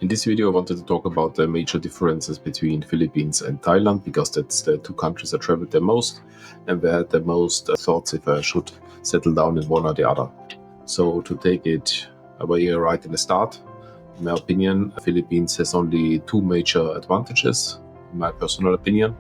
In this video, I wanted to talk about the major differences between Philippines and Thailand because that's the two countries I traveled the most and where I had the most thoughts if I should settle down in one or the other. So to take it away right in the start, in my opinion, Philippines has only two major advantages, in my personal opinion.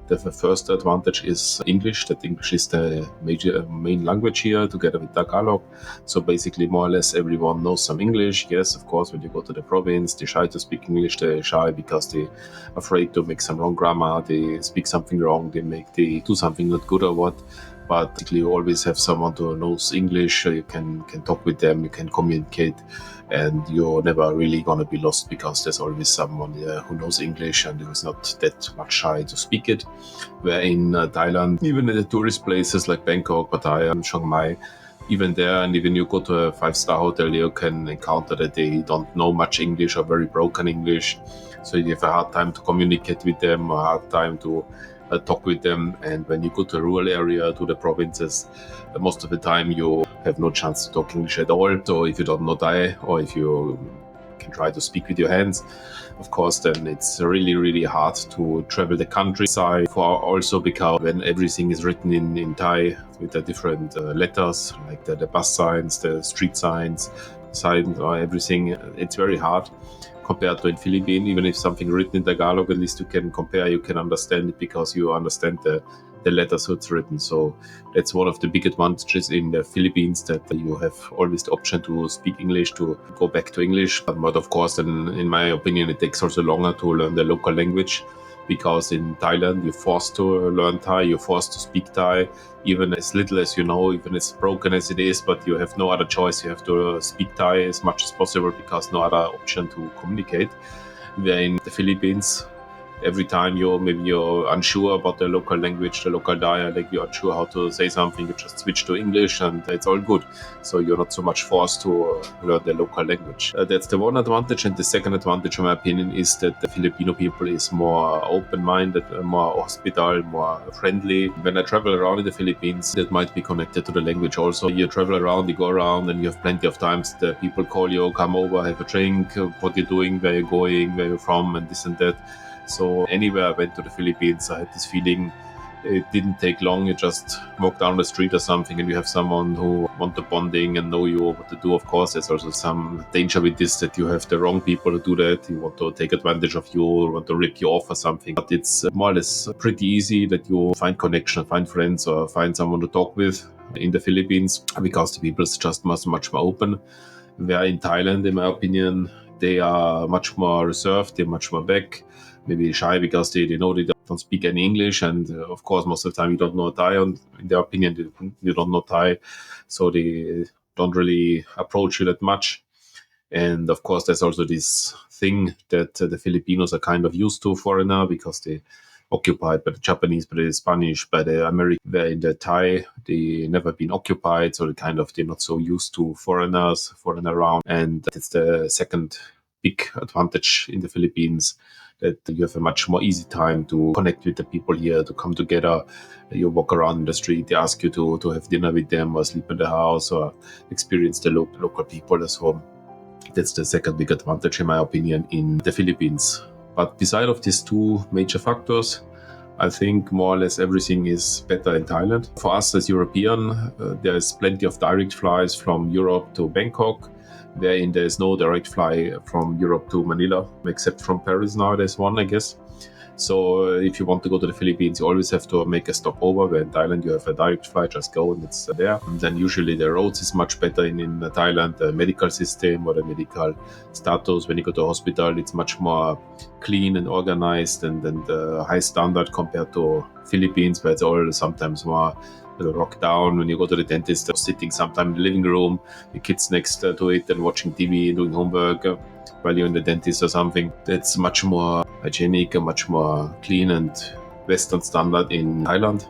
The first advantage is English. That English is the main language here, together with Tagalog. So basically, more or less, everyone knows some English. Yes, of course, when you go to the province, they shy to speak English. They shy because they afraid to make some wrong grammar. They speak something wrong. They do something not good or what. But basically, you always have someone who knows English. You can talk with them. You can communicate, and you're never really gonna be lost because there's always someone who knows English and who is not that much shy to speak it. Where in Thailand, even in the tourist places like Bangkok, Pattaya, and Chiang Mai, even there, and even you go to a five-star hotel, you can encounter that they don't know much English or very broken English. So you have a hard time to communicate with them, a hard time to talk with them. And when you go to a rural area, to the provinces, most of the time you have no chance to talk English at all. So if you don't know Thai, or if you can try to speak with your hands, of course, then it's really, really hard to travel the countryside. For also because when everything is written in Thai with the different letters, like the bus signs, the street signs, or everything, it's very hard compared to in Philippines. Even if something written in Tagalog, at least you can compare, you can understand it because you understand the letters so it's written. So that's one of the big advantages in the Philippines, that you have always the option to speak English, to go back to English. But of course, in my opinion, it takes also longer to learn the local language, because in Thailand, you're forced to learn Thai, you're forced to speak Thai, even as little as you know, even as broken as it is, but you have no other choice. You have to speak Thai as much as possible because no other option to communicate. Where in the Philippines, every time you're unsure about the local language, the local dialect, you're unsure how to say something, you just switch to English and it's all good. So you're not so much forced to learn the local language. That's the one advantage. And the second advantage, in my opinion, is that the Filipino people is more open-minded, more hospitable, more friendly. When I travel around in the Philippines, that might be connected to the language also. You travel around, you go around, and you have plenty of times the people call you, come over, have a drink, what you're doing, where you're going, where you're from, and this and that. So anywhere I went to the Philippines, I had this feeling. It didn't take long. You just walk down the street or something and you have someone who want the bonding and know you what to do. Of course, there's also some danger with this, that you have the wrong people to do that. You want to take advantage of you, or want to rip you off or something. But it's more or less pretty easy that you find connection, find friends, or find someone to talk with in the Philippines, because the people is just much more open. Where in Thailand, in my opinion, they are much more reserved, they're much more back, maybe shy because they know they don't speak any English. And of course, most of the time you don't know Thai, and in their opinion, you don't know Thai. So they don't really approach you that much. And of course, there's also this thing that the Filipinos are kind of used to foreigner, because they occupied by the Japanese, by the Spanish, by the American. Where in the Thai, they never been occupied, so they're not so used to foreign around. And that's the second big advantage in the Philippines, that you have a much more easy time to connect with the people here, to come together. You walk around in the street, they ask you to have dinner with them, or sleep in the house, or experience the local people as well. That's the second big advantage, in my opinion, in the Philippines. But beside of these two major factors, I think more or less everything is better in Thailand. For us as European, there's plenty of direct flights from Europe to Bangkok, wherein there's no direct fly from Europe to Manila, except from Paris now there's one, I guess. So if you want to go to the Philippines, you always have to make a stopover. Where in Thailand you have a direct flight, just go and it's there. And then usually the roads is much better in Thailand. The medical system or the medical status, when you go to a hospital, it's much more clean and organized, and the high standard compared to Philippines, where it's all sometimes more locked down. When you go to the dentist, sitting sometime in the living room, the kids next to it and watching TV, doing homework while you're in the dentist or something. That's much more hygienic and much more clean and Western standard in Thailand.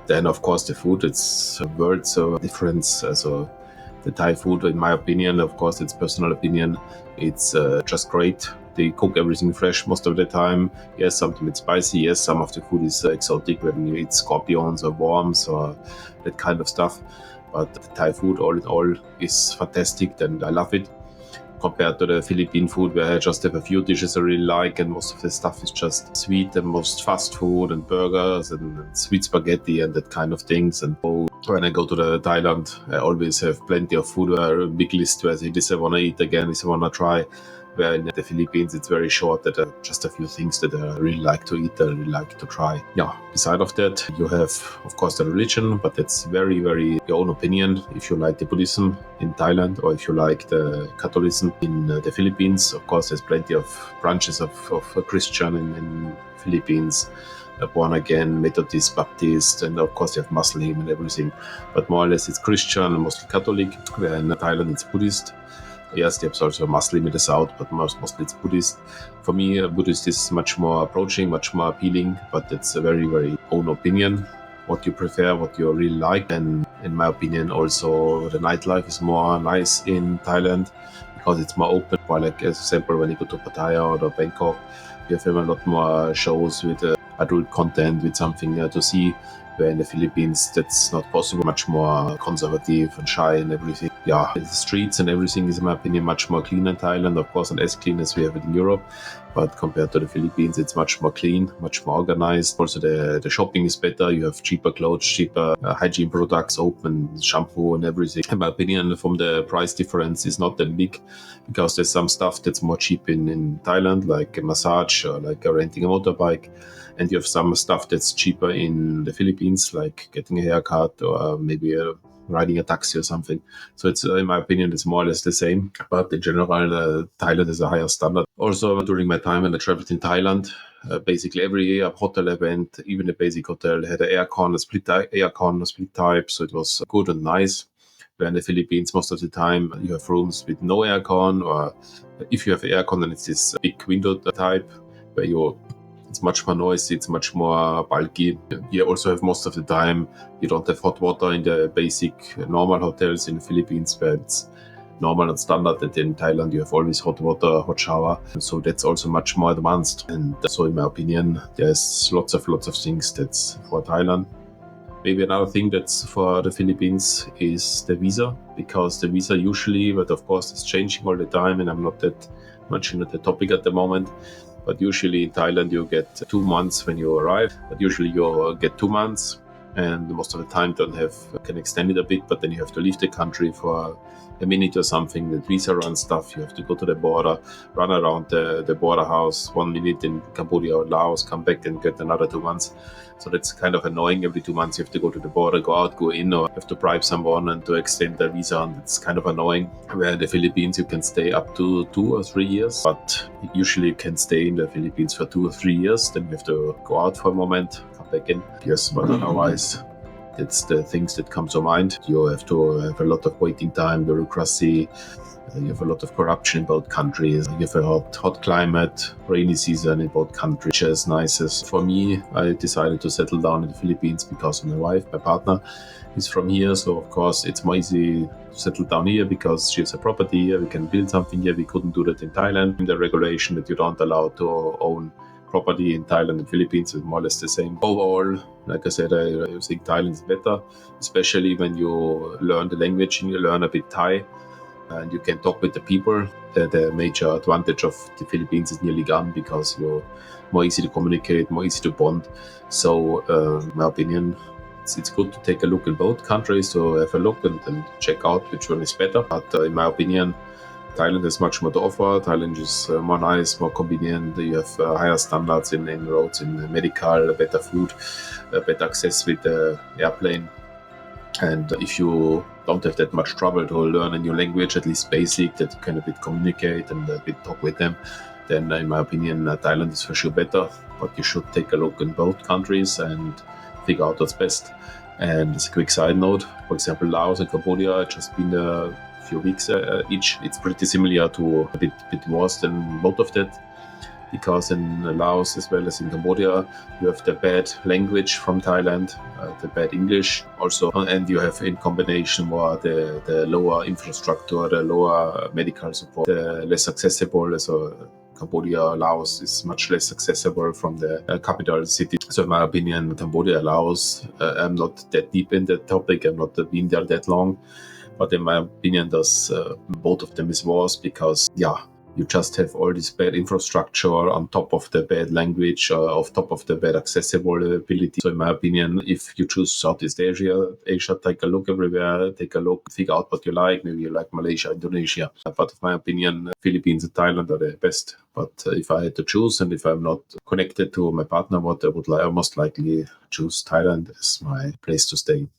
Then, of course, the food, it's a world's difference. So the Thai food, in my opinion, of course, it's personal opinion, it's just great. They cook everything fresh most of the time. Yes, sometimes it's spicy. Yes, some of the food is exotic when you eat scorpions or worms or that kind of stuff. But the Thai food, all in all, is fantastic, and I love it. compared to the Philippine food, where I just have a few dishes I really like, and most of the stuff is just sweet and most fast food and burgers and sweet spaghetti and that kind of things. And when I go to the Thailand, I always have plenty of food, a big list where I say this I want to eat again, this I want to try. Where in the Philippines, it's very short, that just a few things that I really like to eat, that I really like to try. Yeah, beside of that, you have, of course, the religion, but that's very, very your own opinion. If you like the Buddhism in Thailand, or if you like the Catholicism in the Philippines, of course, there's plenty of branches of Christian in Philippines. Born again, Methodist, Baptist, and of course you have Muslim and everything. But more or less it's Christian and mostly Catholic, where in Thailand it's Buddhist. Yes, there's also Muslim in the south, but mostly it's Buddhist. For me, Buddhist is much more approaching, much more appealing, but it's a very, very own opinion, what you prefer, what you really like. And in my opinion, also the nightlife is more nice in Thailand because it's more open. For like, as example, when you go to Pattaya or Bangkok, you have a lot more shows with adult content, with something to see. Where in the Philippines, that's not possible. Much more conservative and shy and everything. Yeah, the streets and everything is, in my opinion, much more clean in Thailand. Of course, not as clean as we have it in Europe, but compared to the Philippines, it's much more clean, much more organized. Also, the shopping is better. You have cheaper clothes, cheaper hygiene products, soap and shampoo and everything. In my opinion, from the price difference is not that big, because there's some stuff that's more cheap in Thailand, like a massage or like renting a motorbike. And you have some stuff that's cheaper in the Philippines, like getting a haircut or maybe riding a taxi or something. So it's, in my opinion, it's more or less the same. But in general, Thailand is a higher standard. Also, during my time when I traveled in Thailand, basically every hotel event, even the basic hotel, had an aircon, a split type. So it was good and nice. Where in the Philippines, most of the time, you have rooms with no aircon, or if you have aircon, then it's this big window type where it's much more noisy, it's much more bulky. You also have most of the time, you don't have hot water in the basic normal hotels in the Philippines, where it's normal and standard. That in Thailand, you have always hot water, hot shower. So that's also much more advanced. And so in my opinion, there's lots of things that's for Thailand. Maybe another thing that's for the Philippines is the visa, because the visa usually, but of course it's changing all the time, and I'm not that much into the topic at the moment. But usually in Thailand, you get 2 months when you arrive. But usually you get 2 months, and most of the time can extend it a bit. But then you have to leave the country for a minute or something. The visa run stuff. You have to go to the border, run around the border house 1 minute in Cambodia or Laos, come back and get another 2 months. So that's kind of annoying. Every 2 months you have to go to the border, go out, go in, or you have to bribe someone and to extend the visa. And it's kind of annoying. Where in the Philippines you can stay up to 2 or 3 years, but usually you can stay in the Philippines for 2 or 3 years. Then you have to go out for a moment, come back in. Yes, but otherwise, it's the things that come to mind. You have to have a lot of waiting time, bureaucracy. You have a lot of corruption in both countries. You have a hot climate, rainy season in both countries, which is nicest. For me, I decided to settle down in the Philippines because my wife, my partner, is from here. So, of course, it's more easy to settle down here because she has a property here. We can build something here. We couldn't do that in Thailand. The regulation that you don't allow to own property in Thailand and Philippines is more or less the same. Overall, like I said, I think Thailand is better, especially when you learn the language and you learn a bit Thai. And you can talk with the people. The major advantage of the Philippines is nearly gone because you're more easy to communicate, more easy to bond. So, in my opinion, it's good to take a look in both countries, to have a look and check out which one is better. But in my opinion, Thailand has much more to offer. Thailand is more nice, more convenient. You have higher standards in roads, in medical, better food, better access with the airplane. And if you don't have that much trouble to learn a new language, at least basic, that you can a bit communicate and a bit talk with them, then in my opinion, Thailand is for sure better. But you should take a look in both countries and figure out what's best. And as a quick side note, for example, Laos and Cambodia, I've just been a few weeks each. It's pretty similar to a bit worse than both of that. Because in Laos as well as in Cambodia, you have the bad language from Thailand, the bad English also, and you have in combination more the lower infrastructure, the lower medical support, the less accessible. So Cambodia, Laos is much less accessible from the capital city. So in my opinion, Cambodia, Laos, I'm not that deep in that topic. I'm not been there that long. But in my opinion, both of them is worse because, you just have all this bad infrastructure on top of the bad language, on top of the bad accessibility. So in my opinion, if you choose Southeast Asia, take a look everywhere, figure out what you like. Maybe you like Malaysia, Indonesia. But in my opinion, Philippines and Thailand are the best. But if I had to choose, and if I'm not connected to my partner, what I would most likely choose Thailand as my place to stay.